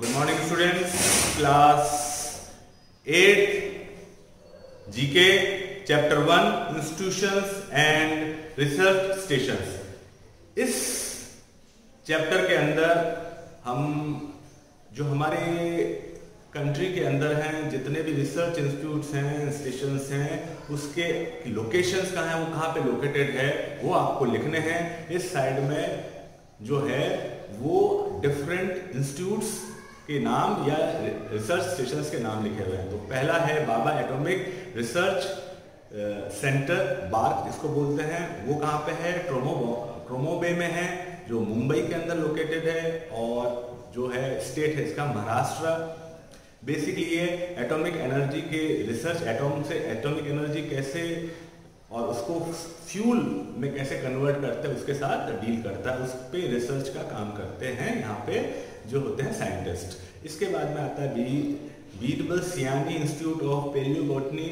Good morning students, class 8 GK chapter 1 institutions and research stations। इस chapter के अंदर हम जो हमारे कंट्री के अंदर हैं जितने भी रिसर्च इंस्टीट्यूट्स हैं, स्टेशंस हैं, उसके लोकेशंस कहाँ हैं, वो कहाँ पे लोकेटेड है, वो आपको लिखने हैं। इस साइड में जो है वो डिफरेंट इंस्टीट्यूट्स के नाम या रिसर्च स्टेशंस के नाम लिखे हुए हैं। तो पहला है बाबा एटॉमिक रिसर्च सेंटर, बार्क इसको बोलते हैं। वो कहाँ पे है? ट्रोमो बे में है, जो मुंबई के अंदर लोकेटेड है, और जो है स्टेट है इसका महाराष्ट्र। बेसिकली ये एटॉमिक एनर्जी के रिसर्च, एटॉम से एटॉमिक एनर्जी कैसे और उसको फ्यूल में कैसे कन्वर्ट करते हैं उसके साथ डील करता है, उस पे रिसर्च का काम करते हैं यहाँ पे जो होते हैं साइंटिस्ट। इसके बाद में आता है बीरबल सियानी इंस्टीट्यूट ऑफ पेलियोबोटनी।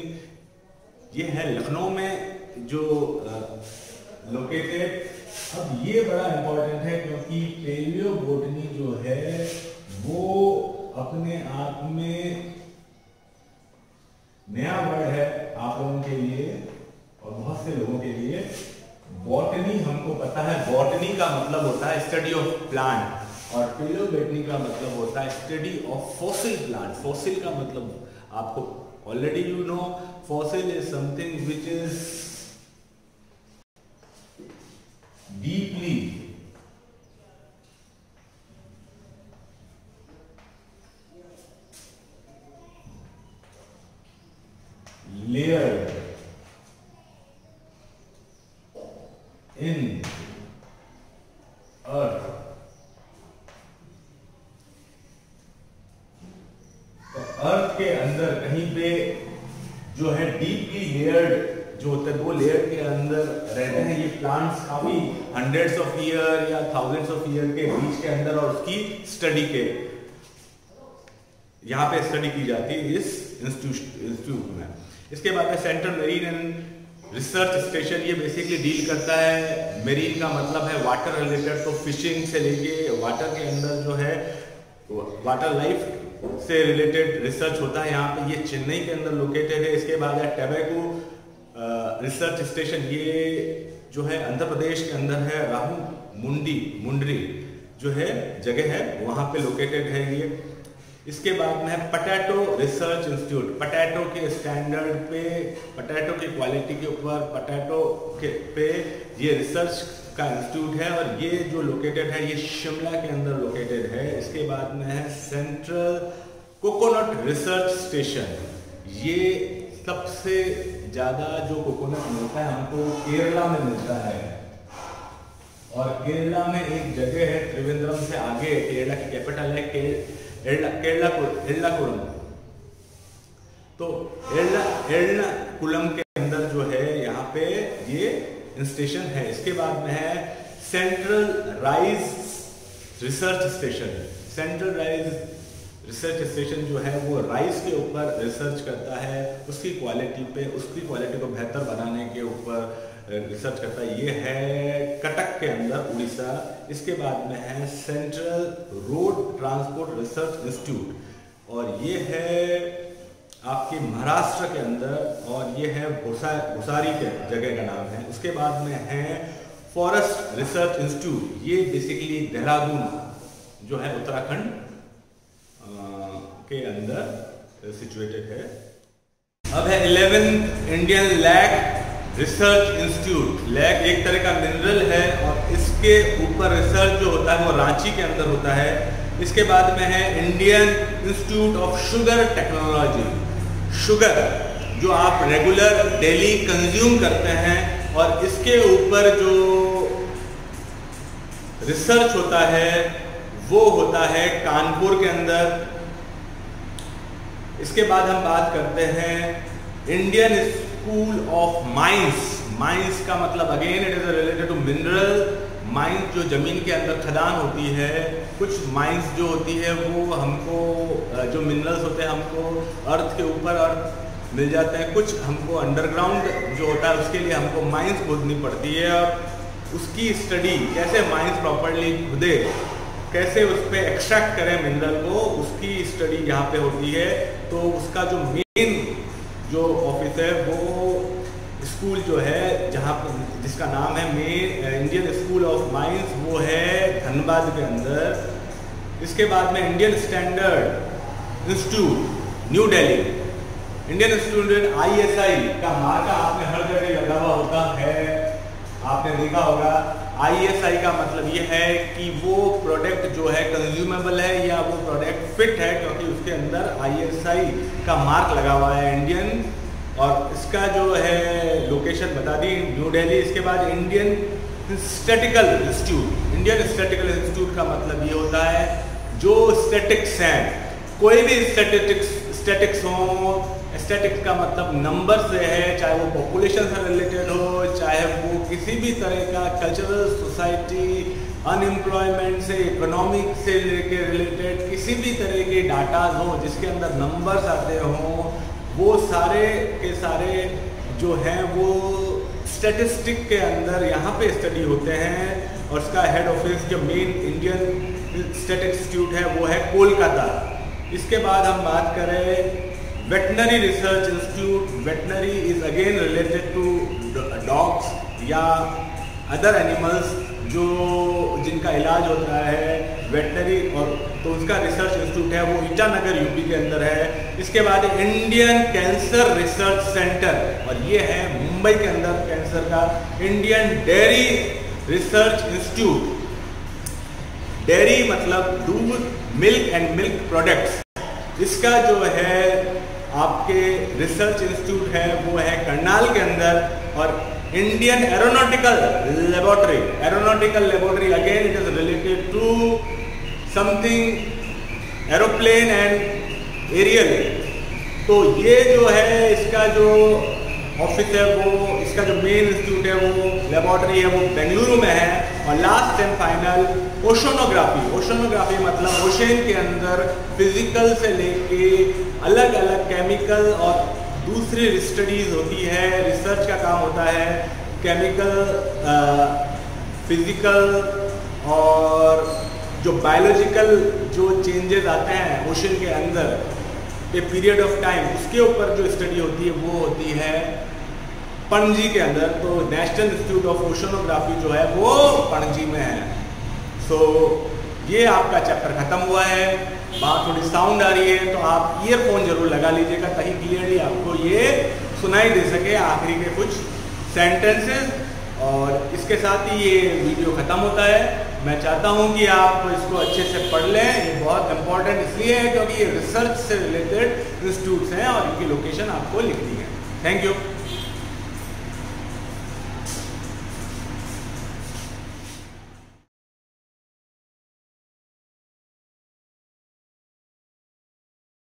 ये है लखनऊ में जो लोकेटेड। अब ये बड़ा इंपॉर्टेंट है क्योंकि पेलियोबोटनी जो है वो अपने आप में नया वर्ड है आप लोगों के लिए और बहुत से लोगों के लिए। बॉटनी हमको पता है, बॉटनी का मतलब होता है स्टडी ऑफ प्लांट, और पेलियोबोटनी का मतलब होता है study of fossil plant. Fossil का मतलब आपको already you know, fossil is something which is deeply layered in earth। तो अर्थ के अंदर कहीं पे जो है डीपली लेयर्ड जो होता है, वो लेयर के अंदर रहते हैं ये प्लांट्स काफी हंड्रेड्स ऑफ ईयर या थाउजेंड्स ऑफ ईयर के बीच के अंदर, और उसकी स्टडी के यहाँ पे स्टडी की जाती है इस इंस्टीट्यूट में। इसके बाद है central marine and research station. ये बेसिकली डील करता है, मेरीन का मतलब है वाटर रिलेटेड, तो फिशिंग से लेके वाटर के अंदर जो है वाटर लाइफ से रिलेटेड रिसर्च होता है यहाँ पे। ये चेन्नई के अंदर लोकेटेड है। इसके बाद है टोबैको रिसर्च स्टेशन। ये जो है आंध्र प्रदेश के अंदर है, मुंड्री जो है जगह है वहां पे लोकेटेड है ये। इसके बाद में है पोटैटो रिसर्च इंस्टीट्यूट। पोटैटो के स्टैंडर्ड पे, पोटैटो की क्वालिटी के ऊपर, पोटैटो पे ये रिसर्च का इंस्टीट्यूट है, और ये जो लोकेटेड है ये शिमला के अंदर लोकेटेड है। इसके बाद में है सेंट्रल कोकोनट रिसर्च स्टेशन। ये सबसे ज्यादा जो कोकोनट मिलता है हमको केरला में मिलता है, और केरला में एक जगह है त्रिवेंद्रम से आगे, केरला की कैपिटल है एर्नाकुलम। तो एर्नाकुलम के अंदर जो है यहाँ पे ये स्टेशन है। इसके बाद में है central rise research station. Central rise research station जो है वो राइस के ऊपर रिसर्च करता है, उसकी क्वालिटी पे, उसकी क्वालिटी को बेहतर बनाने के ऊपर रिसर्च करता है। ये है कटक के अंदर, उड़ीसा। इसके बाद में है central road transport research institute, और ये है आपके महाराष्ट्र के अंदर, और ये है भुसारी के जगह का नाम है। उसके बाद में है फॉरेस्ट रिसर्च इंस्टीट्यूट। ये बेसिकली देहरादून जो है उत्तराखंड के अंदर सिचुएटेड है। अब है 11th Indian lac research institute. Lac एक तरह का मिनरल है, और इसके ऊपर रिसर्च जो होता है वो रांची के अंदर होता है। इसके बाद में है Indian institute of sugar technology. Sugar जो आप रेगुलर डेली कंज्यूम करते हैं, और इसके ऊपर जो रिसर्च होता है वो होता है कानपुर के अंदर। इसके बाद हम बात करते हैं Indian school of mines. Mines का मतलब again it is related to mineral. Mines जो जमीन के अंदर खदान होती है, कुछ माइंस जो होती है वो हमको जो मिनरल्स होते हैं हमको अर्थ के ऊपर अर्थ मिल जाते हैं, कुछ हमको अंडरग्राउंड जो होता है उसके लिए हमको माइंस खोदनी पड़ती है, और उसकी स्टडी कैसे माइंस प्रॉपरली खुदे कैसे उस पर एक्सट्रैक्ट करें मिनरल को, उसकी स्टडी यहाँ पे होती है। तो उसका जो मेन जो ऑफिस है वो स्कूल जो है जहाँ जिसका नाम है इंडियन स्कूल ऑफ माइंस, वो है धनबाद के अंदर। इसके बाद में Indian standard institute new Delhi, Indian student ISI का मार्का आपने हर जगह लगा हुआ होता है, आपने देखा होगा। ISI का मतलब ये है कि वो प्रोडक्ट जो है कंज्यूमेबल है या वो प्रोडक्ट फिट है, क्योंकि उसके अंदर ISI का मार्क लगा हुआ है इंडियन। और इसका जो है लोकेशन बता दी, न्यू दिल्ली। इसके बाद Indian statistical institute, Indian statistical institute का मतलब ये होता है जो स्टैटिक्स हैं, कोई भी स्टैटिक्स हो। स्टैटिक्स का मतलब नंबर से है, चाहे वो पॉपुलेशन से रिलेटेड हो, चाहे वो किसी भी तरह का कल्चरल, सोसाइटी, अनएम्प्लॉयमेंट से, इकोनॉमिक से रिलेटेड किसी भी तरह के डाटाज हो जिसके अंदर नंबर्स आते हों, वो सारे के सारे जो हैं वो स्टैटिस्टिक के अंदर यहाँ पे स्टडी होते हैं। और इसका हेड ऑफिस जो मेन इंडियन स्टैटिस्टिक्स इंस्टीट्यूट है वो है कोलकाता। इसके बाद हम बात करें veterinary research institute. Veterinary is again related to dogs या अदर एनिमल्स जो जिनका इलाज होता है वेटनरी, और तो उसका रिसर्च इंस्टीट्यूट है वो ईटानगर यूपी के अंदर है। इसके बाद इंडियन कैंसर रिसर्च सेंटर, और ये है मुंबई के अंदर कैंसर का। Indian dairy research institute, dairy मतलब दूध, मिल्क एंड मिल्क प्रोडक्ट्स। इसका जो है आपके रिसर्च इंस्टीट्यूट है वो है करनाल के अंदर। और Indian aeronautical laboratory, aeronautical laboratory again it is related to something aeroplane and aerial. तो ये जो है इसका जो ऑफिस है वो, इसका जो मेन इंस्टीट्यूट है वो लेबोरेटरी है वो बेंगलुरु में है। और last and final oceanography. Oceanography मतलब ओशन के अंदर फिजिकल से लेके अलग अलग केमिकल और दूसरी स्टडीज होती है, रिसर्च का काम होता है। केमिकल, फिजिकल और जो बायोलॉजिकल जो चेंजेस आते हैं ओशन के अंदर ए पीरियड ऑफ टाइम, उसके ऊपर जो स्टडी होती है वो होती है पणजी के अंदर। तो नेशनल इंस्टीट्यूट ऑफ ओशनोग्राफी जो है वो पणजी में है। सो ये आपका चैप्टर खत्म हुआ है। वहाँ थोड़ी साउंड आ रही है तो आप ईयरफोन जरूर लगा लीजिएगा ताकि क्लियरली आपको ये सुनाई दे सके आखिरी के कुछ सेंटेंसेस। और इसके साथ ही ये वीडियो ख़त्म होता है। मैं चाहता हूँ कि आप इसको अच्छे से पढ़ लें। ये बहुत इंपॉर्टेंट इसलिए है क्योंकि ये रिसर्च से रिलेटेड इंस्टीट्यूट्स हैं और इनकी लोकेशन आपको लिखनी है। Thank you.